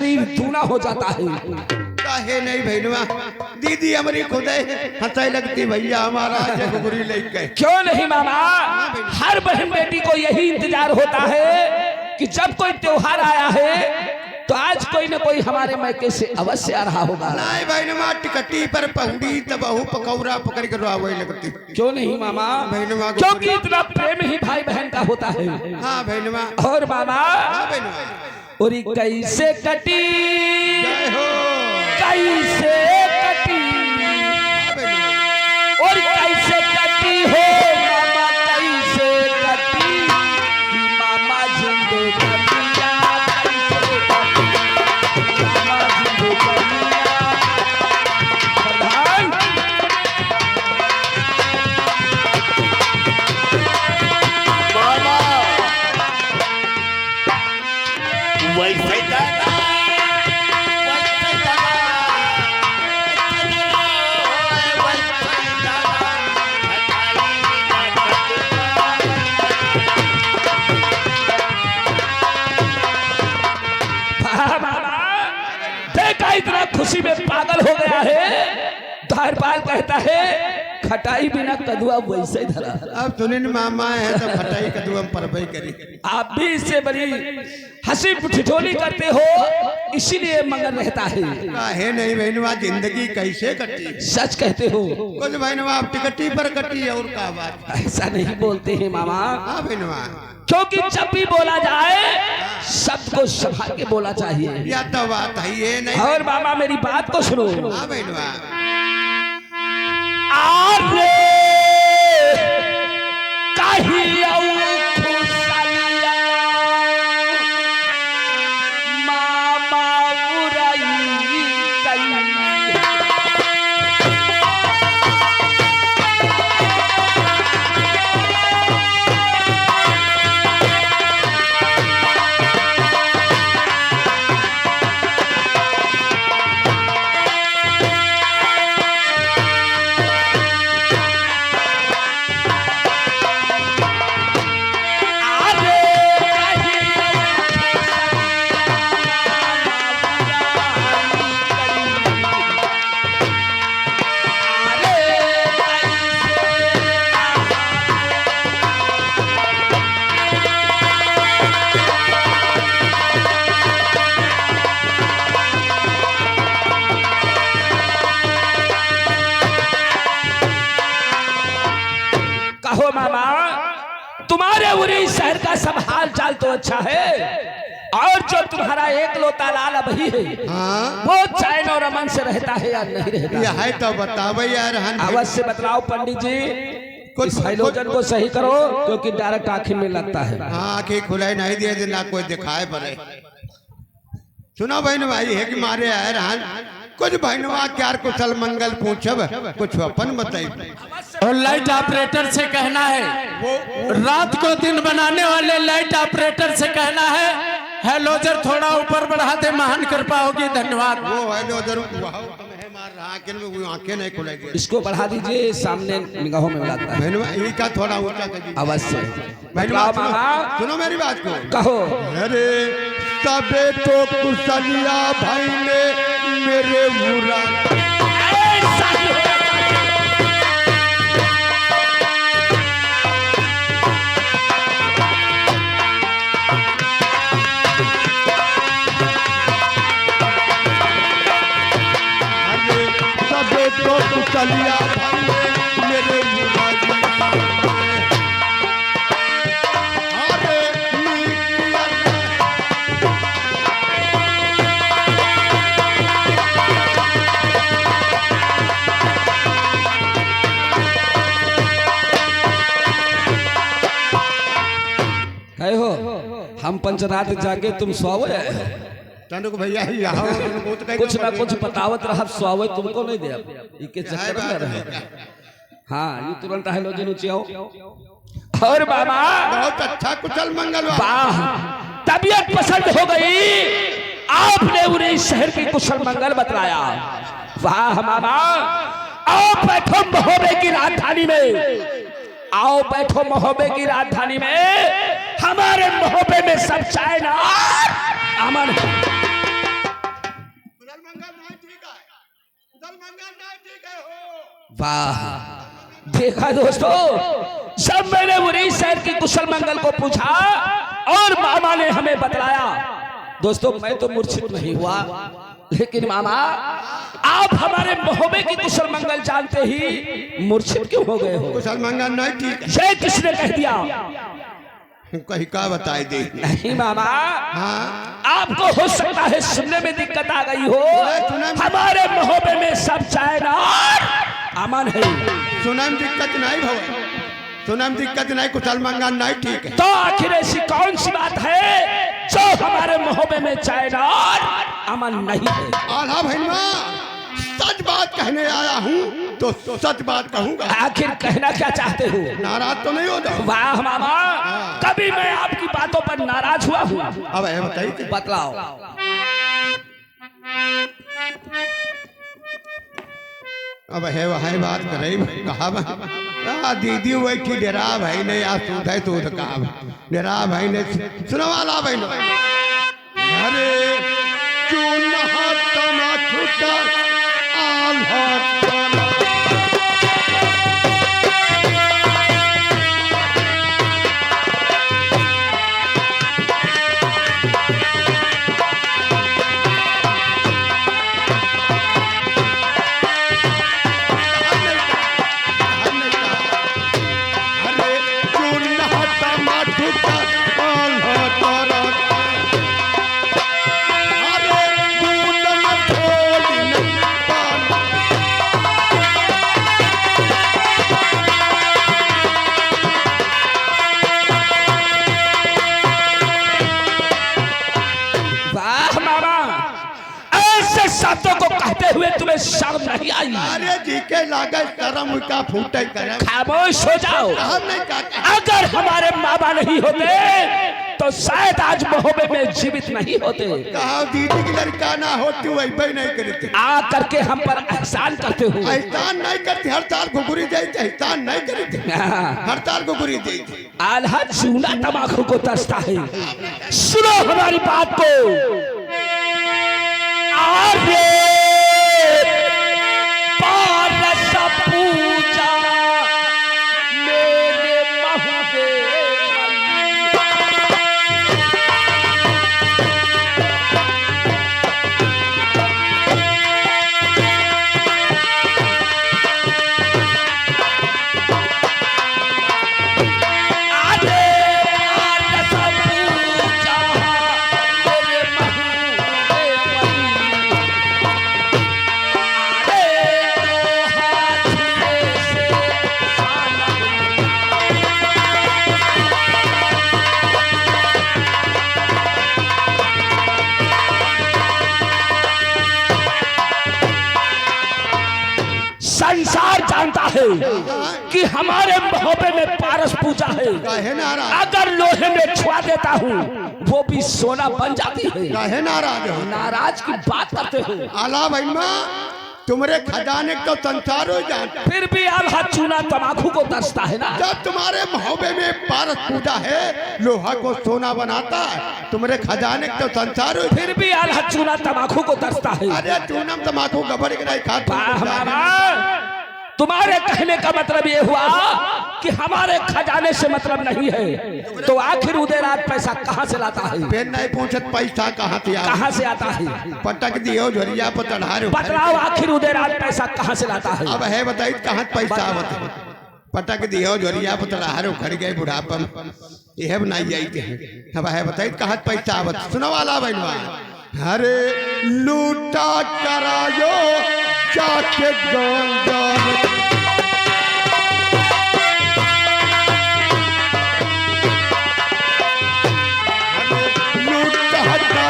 शरीर दूना हो जाता है। काहे नहीं भैया, दीदी हमारी खुद हंसाई लगती भैया हमारा जगुरी लेके। क्यों नहीं मामा, हर बहन बेटी को यही इंतजार होता है कि जब कोई त्योहार आया है तो आज कोई न कोई हमारे मैके से अवश्य आ रहा होगा। नहीं बहनवा, टिकटी पर पहुड़ी तब बहु पकौड़ा पकड़ कर रोवे लगती। क्यों नहीं मामा, बहनवा क्योंकि इतना प्रेम ही भाई बहन का होता है। हाँ बहनवा। और मामा, हाँ बहनवा। और कैसे कटी जय हो। कैसे कटी हाँ बहनवा। और कैसे कटी हो मामा, कैसे कटी कि मामा जिंदगी इतना खुशी में पागल हो गया है। धारपाल कहता है खटाई बिना कदुआ वैसे धरा। अब सुनिन मामा है तो खटाई कदुआ पर करी। आप भी इससे बड़ी हंसी ठिठोली करते हो, इसीलिए मगन रहता है। काहे नहीं बहनवा, जिंदगी कैसे कटी। सच कहते हो। कुछ बहनवा आप टिकटी पर कटी और का बात। ऐसा नहीं बोलते हैं मामा। हाँ बहनवा, क्योंकि जब भी बोला जाए शब्द को संभाल के बोला चाहिए। या तो बात है ये नहीं। और मामा मेरी बात को सुनो। हाँ बहनवा। आरे कहिया खुशलिया मामा उराई कई। कहो मामा, तुम्हारे उरी शहर का सब हाल चाल तो अच्छा है, और जो तुम्हारा एक लोता लाल अभी है, हाँ? वो चैन और अमन से रहता है या नहीं रहता? यह है तो बताओ यार। अवश्य बताओ पंडित जी, कुछ हाइलोजन को सही करो क्योंकि डायरेक्ट आँखें में लगता है। आँखें खुलाई नहीं दिए ना कोई दिखाए पड़े। सुनो बहन भाई है कि मारे आए रहन कुछ बहनवा क्या कुशल मंगल पूछब, कुछ अपन बताइए। और लाइट ऑपरेटर से कहना है, रात को दिन बनाने वाले लाइट ऑपरेटर से कहना है हेलोजर थोड़ा ऊपर बढ़ा दे, महान कृपा होगी। धन्यवाद। वो हेलोजर आंखें नहीं खुलेगी, इसको बढ़ा दीजिए, सामने निगाहों में लगता है। बहनवा यही का थोड़ा ऊंचा कीजिए। अवश्य। बहनवा सुनो मेरी बात को। कहो। अरे सबे तो कुशलिया भाई ने मेरे बुरा। तो कुशलिया भाई मेरे बुरा जी। अरे है हो, हम पंचरात जागे तुम सोवे। चंदू को भैया ही कुछ ना कुछ बतावत रहा, सोवे तुमको नहीं दे। इके चक्कर में रहे। हाँ ये तुरंत हेलोजन ऊंचे हो। और बाबा बहुत अच्छा कुशल मंगल। वाह, तबीयत पसंद हो गई, आपने उन्हें इस शहर की कुशल मंगल बतलाया। वाह मामा, आओ बैठो महोबे की राजधानी में, आओ बैठो महोबे की राजधानी में। हमारे महोबे में सब चाय ना अमन। वाह, देखा दोस्तों, जब मैंने उरी शहर की कुशल मंगल को पूछा और मामा ने हमें बतलाया। दोस्तों, मैं तो मूर्छित नहीं हुआ, लेकिन मामा आप हमारे महोबे की कुशल मंगल जानते ही मूर्छित क्यों हो गए हो? कुशल मंगल नहीं ठीक है। ये किसने कह दिया? कहीं का बताई दे। नहीं मामा, हाँ, आपको हो सकता है सुनने में दिक्कत आ गई हो। हमारे महोबे में सब चाइना अमन है। सुनम दिक्कत नहीं भव, सुनम दिक्कत नहीं, कुशल मंगल नहीं ठीक है। तो आखिर ऐसी कौन सी बात है जो हमारे महोबे में चाइना अमन नहीं है? आला भैया, सच बात कहने आया हूँ तो सच बात कहूँगा। आखिर कहना क्या चाहते हो? नाराज तो नहीं हो जाओ। वाह मामा, कभी मैं आपकी बातों पर नाराज हुआ हूँ? अब है बताइए, बतलाओ। अब है वह बात करे कहा दीदी वही की डेरा भाई ने या सूद है सूद का डेरा भाई ने सुनो वाला भाई ने अरे चूना तमाकू का आल्हा शब्दों को कहते हुए तुम्हें शर्म नहीं आई? अरे जी के लागत शर्म का फूटे करे। खामोश हो जाओ। अगर हमारे माँ बाप नहीं होते तो शायद आज महोबे में जीवित नहीं होते। कहा दीदी की लड़का ना होती वही नहीं करते। आ करके हम पर एहसान करते हो। एहसान नहीं करते, हड़ताल को बुरी जाती, एहसान नहीं करते, हड़ताल को बुरी जाती। आल्हा चूना तमाकू को तरसता है। सुनो हमारी बात को। आर्य पारस पूजा मेरे महोबे संसार जानता है कि हमारे महोबे में पारस पूजा है। अगर लोहे में छुआ देता हूँ वो भी सोना बन जाती है। काहे नाराज हो? नाराज की बात करते हो? आला भैया तुम्हारे खजाने तो संसार हो जाता, फिर भी आल्हा चूना तमाकू को तरसता है ना। जब तुम्हारे महोबे में पारस पूजा है, लोहा को सोना बनाता है, तुम्हारे खजाने तो संसार हो, फिर भी आल्हा चूना तमाकू को तरसता है। अरे चूनम तमाकू गबर के नहीं खाता। तुम्हारे कहने का मतलब ये हुआ कि हमारे खजाने से मतलब नहीं है, तो आखिर उदय रात पैसा कहाँ से लाता है? फिर नहीं पूछत पैसा कहाँ से आता है? पटक दियो झोरिया पर चढ़ा। बतलाओ आखिर उदय रात पैसा कहाँ से लाता है? अब है बताइए कहाँ पैसा आवत? पटक दियो झोरिया पर चढ़ा खड़ गए बुढ़ापन, यह बनाई जाती है। अब है बताइए कहाँ पैसा आवत? सुनो वाला बहनवा, अरे लूटा करायो जाके गांव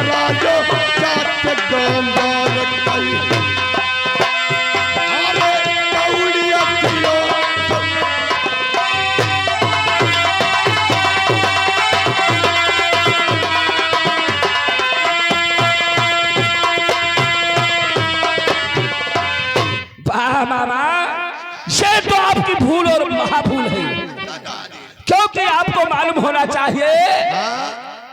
राजो जाके गांव अरे कौड़िया पियो वाह मामा, ये तो आपकी भूल और महाभूल है, क्योंकि आपको मालूम होना चाहिए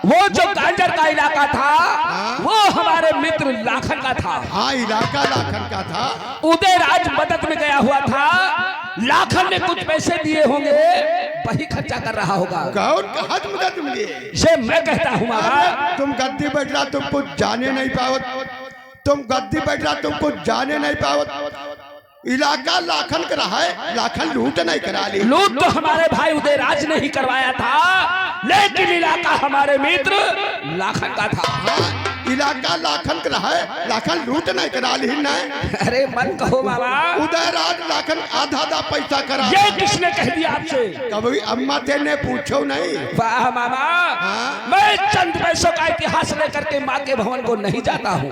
वो जो गाजर का इलाका था वो हमारे मित्र लाखन का था। हाँ, इलाका लाखन का था। उदयराज मदद में गया हुआ था, लाखन ने कुछ पैसे दिए होंगे, वही खर्चा कर रहा होगा। कौन कहा मदद मिली? से मैं कहता हूँ मामा, तुम गद्दी बैठ रहा, तुम कुछ जाने नहीं पावत। तुम गद्दी बैठ रहा, तुम कुछ जाने नहीं पावत। इलाका लाखन का रहा है, लाखन लूट नहीं करा ली। लूट तो हमारे भाई उदयराज ने ही करवाया था, लेकिन इलाका हमारे मित्र लाखन का था। हाँ, इलाका लाखन का रहा है, लाखन लूट नहीं करा ली। नहीं, अरे मन कहो मामा, उदयराज लाखन आधा आधा पैसा करा। ये किसने कह दिया आपसे? कभी अम्मा तेने पूछो नहीं? वाह मामा, मैं चंद पैसों का इतिहास लेकर के माँ के भवन को नहीं जाता हूँ।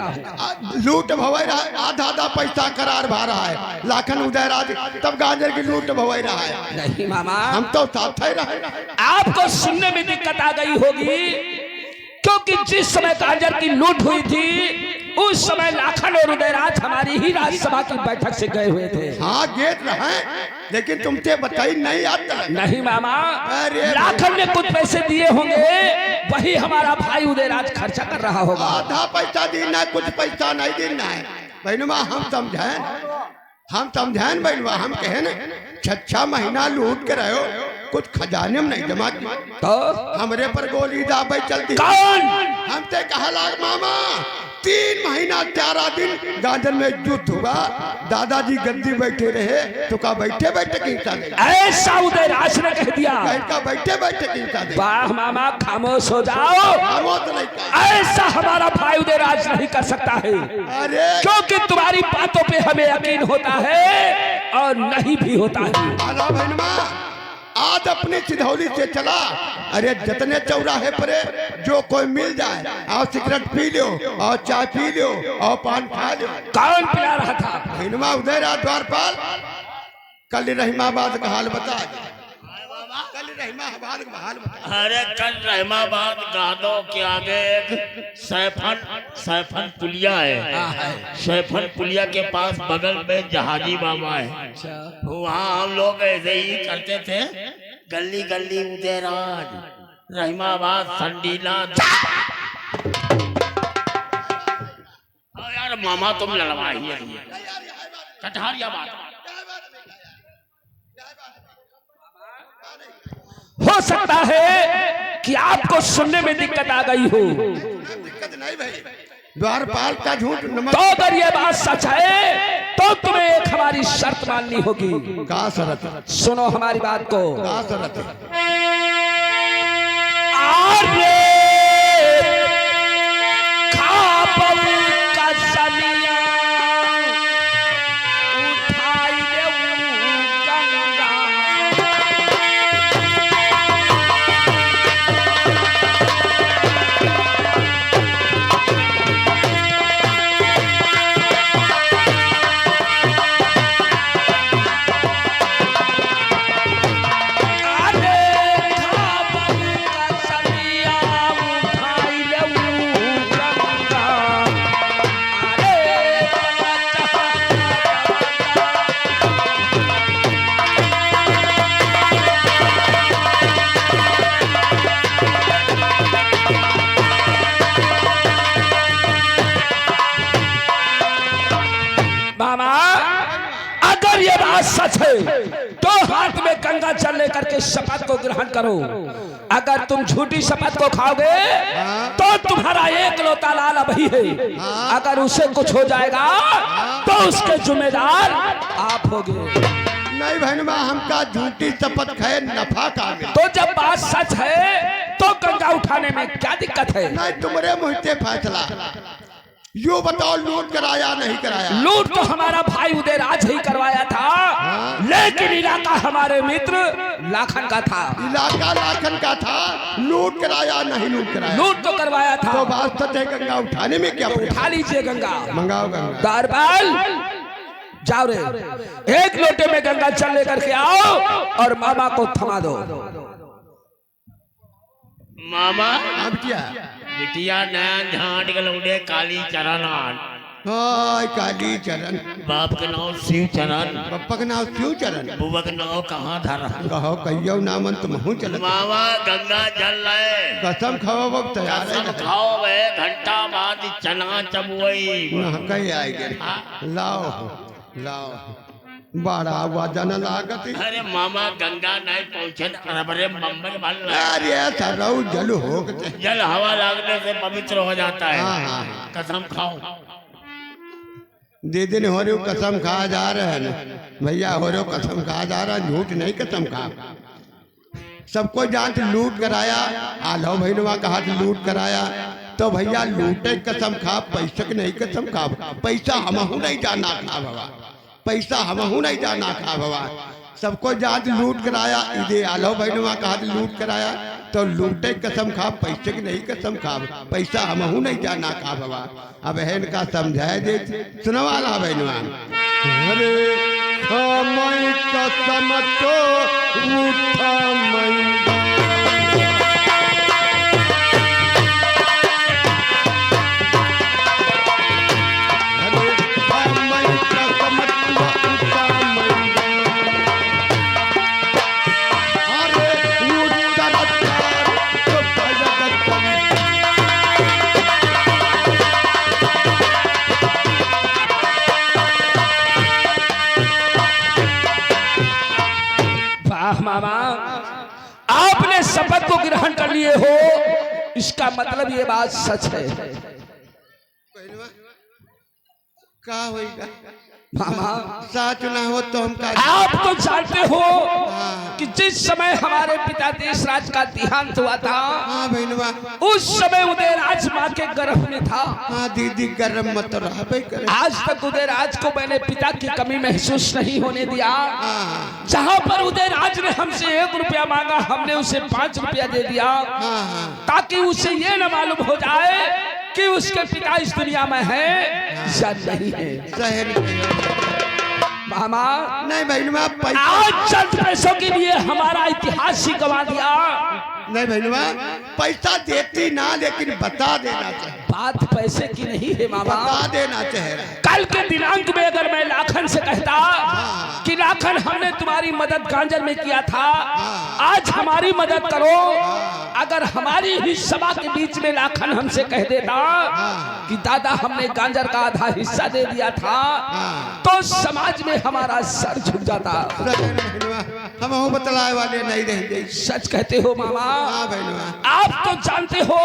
लूट भवाई रहा है, आधा आधा पैसा करार भा रहा है लाखन उदयराज, तब गाजर की लूट भवाई रहा है। नहीं मामा, हम तो साथ ही रहे। आपको सुनने में दिक्कत आ गई होगी, क्योंकि जिस समय गाजर की लूट हुई थी उस समय लाखन और उदयराज हमारी ही राज्यसभा की बैठक से गए हुए थे। हाँ, गेट रहे, लेकिन तुमसे बताई नहीं आता। नहीं मामा, अरे लाखन ने कुछ पैसे दिए होंगे, वही हमारा भाई उदयराज खर्चा कर रहा होगा। आधा पैसा देना, कुछ पैसा नहीं देना है। बहनुमा हम समझाएं बहनुमा, हम कहे न 6 महीना लूट के रहो, कुछ खजाने में नहीं जमा की, तो हमरे पर गोली दाबे चलती। कौन? हम ते कहा लाग मामा, 3 महीना 11 दिन गाजर में युद्ध हुआ, दादाजी गद्दी बैठे रहे, तो का बैठे बैठे किंसा दे, ऐसा उदयराज ने कह दिया। का बैठे बैठे किंसा दे। वाह मामा, खामोश हो जाओ, खामोश नहीं कहा। ऐसा हमारा भाई उदयराज नहीं कर सकता है, अरे क्योंकि तुम्हारी बातों पे हमें यकीन होता है और नहीं भी होता है। आला बहनमा, आज अपनी सिधौली से चला। अरे जितने चौराहे परे जो कोई मिल जाए, और सिगरेट पी लो, और चाय पी लो, और पान खा लो। कौन पिला रहा था? बहनमा उदयराज द्वारपाल। कल रहीमाबाद का हाल बता। कल रहीमाबाद का हाल बता। अरे कल रहमाबाद गादों के आगे एक सैफन पुलिया है। सैफन पुलिया के पास बगल में जहाजी बाबा है। वहाँ हम लोग ऐसे ही करते थे, गली गली उदयराज रहमाबाद संडीला। यार मामा तुम लड़वाई कटहरिया बात। हो सकता है कि आपको सुनने में दिक्कत आ गई हो, दिक्कत नहीं भाई, द्वारपाल का झूठ नमक। तो अगर ये बात सच है तो तुम्हें एक हमारी शर्त माननी होगी। का शरत? सुनो हमारी बात को। का शरत? सच है तो हाथ में गंगा जल लेकर के शपथ को ग्रहण करो। अगर तुम झूठी शपथ को खाओगे तो तुम्हारा एक लोटा लाल अभी है, अगर उसे कुछ हो जाएगा तो उसके जिम्मेदार आप होगे। नहीं बहनवा, हमका झूठी शपथ खाए नफा का। तो जब बात सच है तो गंगा उठाने में क्या दिक्कत है? नहीं, तुम्हारे मुंह से फैसला। यो बताओ, लूट कराया नहीं कराया? लूट तो हमारा भाई उदयराज ही करवाया था, लेकिन इलाका हमारे मित्र लाखन का था। इलाका लाखन का था, लूट कराया नहीं लूट कराया? लूट तो करवाया था। तो बात सच है, गंगा उठाने में क्या? उठा लीजिए गंगा, मंगाओ गंगा। द्वारपाल जाओ रे, एक लोटे में गंगा जल लेकर के आओ और मामा को थमा दो। मामा अब क्या? बिटिया नया झाट गलौड़े काली चरण हाय काली चरण। बाप का नाम शिव चरण, पप्पा का नाम क्यों चरण? बुआ का नाम कहाँ धरा। कहो कहियो नामन तुम हूँ चल। मामा गंगा जल है, कसम खाओ अब तैयार कसम है। खाओ वे घंटा बाद चना चबुई। कहीं आएंगे। लाओ लाओ बड़ा वजन लागत। अरे मामा गंगा नहीं पहुँचे अरे मम्मन बन रहा है। अरे सरऊ जल हो गए। जल हवा लगने से पवित्र हो जाता है। हाँ, हाँ। कसम खाओ। दे दिन हो रहे हो कसम खा जा रहे हैं ना भैया, हो रहे हो कसम खा जा रहा, झूठ नहीं कसम खा। सबको जांच लूट कराया, आलो भैनवा का हाथ लूट कराया, तो भैया लूटे कसम खा, पैसा की नहीं कसम खा। पैसा हमहू नहीं जाना खा भवा, पैसा हमहू नहीं जाना खा भवा। सबको जांच लूट कराया, इधे आलो भैनवा का हाथ लूट कराया, तो लूटे कसम खा, पैसे की नहीं कसम खा। पैसा हमहू नहीं जाना खा भवा। अब बहन का समझाए दे सुनो वाला बहनवा। अरे खामई कसम तो उठा मई। मामा आपने शपथ को ग्रहण कर लिए हो, इसका मतलब ये बात सच है। का होगा मामा साच ना हो तो हम का। आप तो जानते हो कि जिस समय हमारे पिता देशराज का देहांत हुआ था, हाँ बहनवा, उस समय उदयराज माँ के गर्भ में था। हाँ दीदी गर्म मत रहा भाई करे। आज तक उदयराज को मैंने पिता की कमी महसूस नहीं होने दिया। जहाँ पर उदयराज ने हमसे 1 रुपया मांगा, हमने उसे 5 रुपया दे दिया, ताकि उसे ये न मालूम हो जाए कि उसके पिता इस दुनिया में है या नहीं है। मामा नहीं बहनवा, आज चंद पैसों के लिए हमारा इतिहास ही गवा दिया। नहीं बहनवा, पैसा देती ना, लेकिन बता देना चाहिए। बात पैसे की नहीं है मामा, बता देना चाहिए। कल के दिनांक में अगर मैं लाखन से कहता कि लाखन हमने तुम्हारी मदद गांजर में किया था, आज हमारी मदद करो, अगर हमारी ही सभा के बीच में लाखन हमसे कह देता कि दादा हमने गांजर का आधा हिस्सा दे दिया था, तो समाज में हमारा सर झुक जाता। हम बतलाए वाले नहीं रहेंगे। सच कहते हो मामा। बहनवा आप तो जानते हो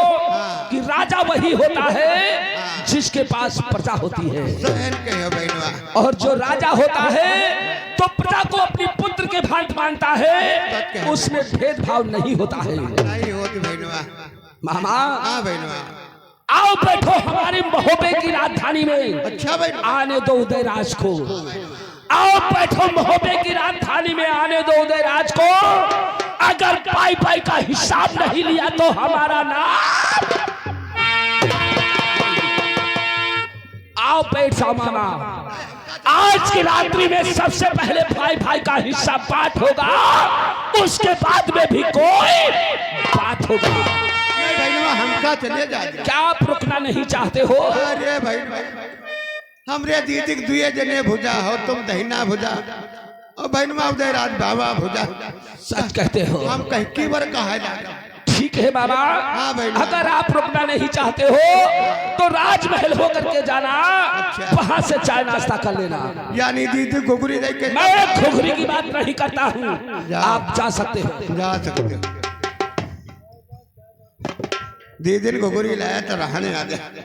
कि राजा वही होता है जिसके पास प्रजा होती है, बहनवा, और जो राजा होता है तो प्रजा को अपनी पुत्र के भांति मानता है, उसमें भेदभाव नहीं होता है। नहीं होती बहनवा। मामा हाँ बहनवा, आओ बैठो हमारी महोबे की राजधानी में। अच्छा बहनवा, आने दो उदयराज को। आओ बैठो महोबे की राजधानी में, आने दो उदयराज को। अगर पाई पाई का हिसाब नहीं लिया तो हमारा नाम। आओ बैठ जाओ मामा। आज की रात्रि में सबसे पहले भाई भाई का हिस्सा बात होगा, उसके बाद में भी कोई बात होगा। बहनवा हमका चले जाए। क्या आप रुकना नहीं चाहते हो? अरे भाई हमरे दीदी दुए जने भुजा हो, तुम दहिना भुजा और बहनवा उदयराज बाबा भुजा। सच कहते हो। हम कहीं की बार कहा ठीक है बाबा, हाँ भाई। अगर आप रुकना नहीं चाहते हो तो राजमहल होकर के जाना, अच्छा। वहां से चाय नाश्ता कर लेना। यानी दीदी घुघरी दे के। मैं घुघरी की बात नहीं करता हूँ, आप जा सकते हो। जा सकते हो। दीदी ने घुघरी लाया तो रहने आ जाए।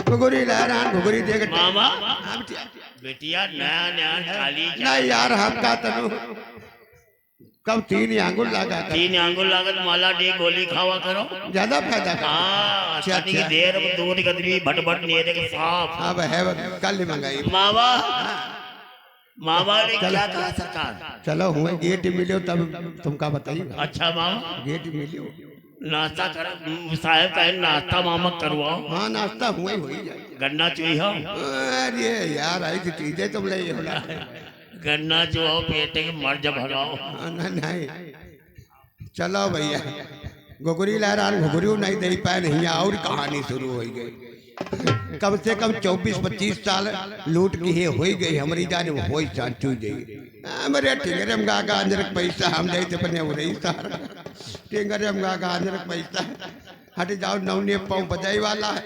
घुघरी लाया रहा, घुघरी दे के। मामा बेटिया नया नया खाली नहीं यार हमका तनु कब 3 आंगुल लगा कर। 3 आंगुल लागत माला डी गोली खावा करो, ज्यादा फायदा का। हाँ की देर में दूध गदरी भटभट नेरे के साफ। अब है कल मंगाई। मामा मामा ने क्या कहा सरकार? चलो हुए गेट मिलो तब तुमका बताइए। अच्छा मामा गेट मिलो, नाश्ता कर साहब का नाश्ता मामा करवाओ। हाँ नाश्ता हुए हो ही जाए। गन्ना चुई हो। अरे यार ऐसी चीजें तुम ले होला। गन्ना जो हो पेटे के मर्ज भगाओ। नहीं चलो भैया घुघरी लहरान घुघरू नहीं दे पाए नहीं और कहानी शुरू हो गई। कम से कम 24-25 साल लूट की है हो गई हमारी जाने वो हो चाचू गई मेरे टिंगरम गा गांजरक पैसा हम दे बने हो रही सार टिंगरम गा गांजरक पैसा हट जाओ नवने पाँव बजाई वाला है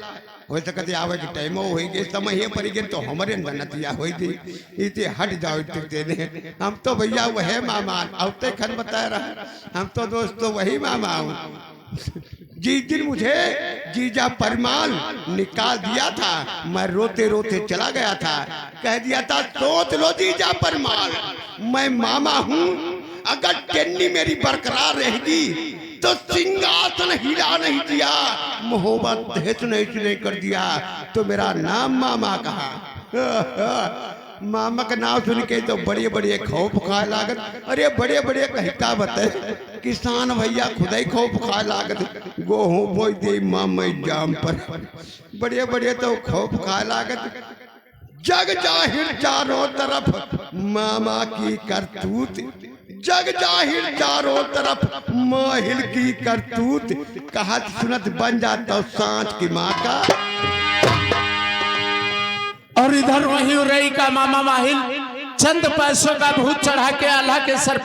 हो सकते आवे के टाइम हो गई समय ये पड़ी गई तो हमारे ननतिया हो गई इतने हट जाओ इतने हम तो भैया वह मामा आवते खन बता रहा हम तो दोस्तों वही मामा हूँ। जिस दिन मुझे जीजा परमाल निकाल दिया था मैं रोते रोते चला गया था, कह दिया था सोच लो जीजा परमाल मैं मामा हूँ, अगर टेन्नी मेरी बरकरार रहेगी तो सिंहासन हिला नहीं दिया, मोहब्बत दहेज नहीं कर दिया तो मेरा नाम मामा कहा। मामा का नाम सुन के तो बड़े बड़े खौफ खा लागत। अरे बड़े बड़े कहता बता किसान भैया खुद ही खौफ खा लागत गोहूं बोई दे मामा जाम पर बड़े बड़े तो खौफ खा लागत। जग जाहिर चारों तरफ मामा की करतूत, जग जाहिर चारों तरफ माहिल की करतूत, कहत सुनत बन जाता सांच की माँ का। और इधर वही रही का मामा माहिल चंद पैसों का भूत चढ़ा के आल्हा के सर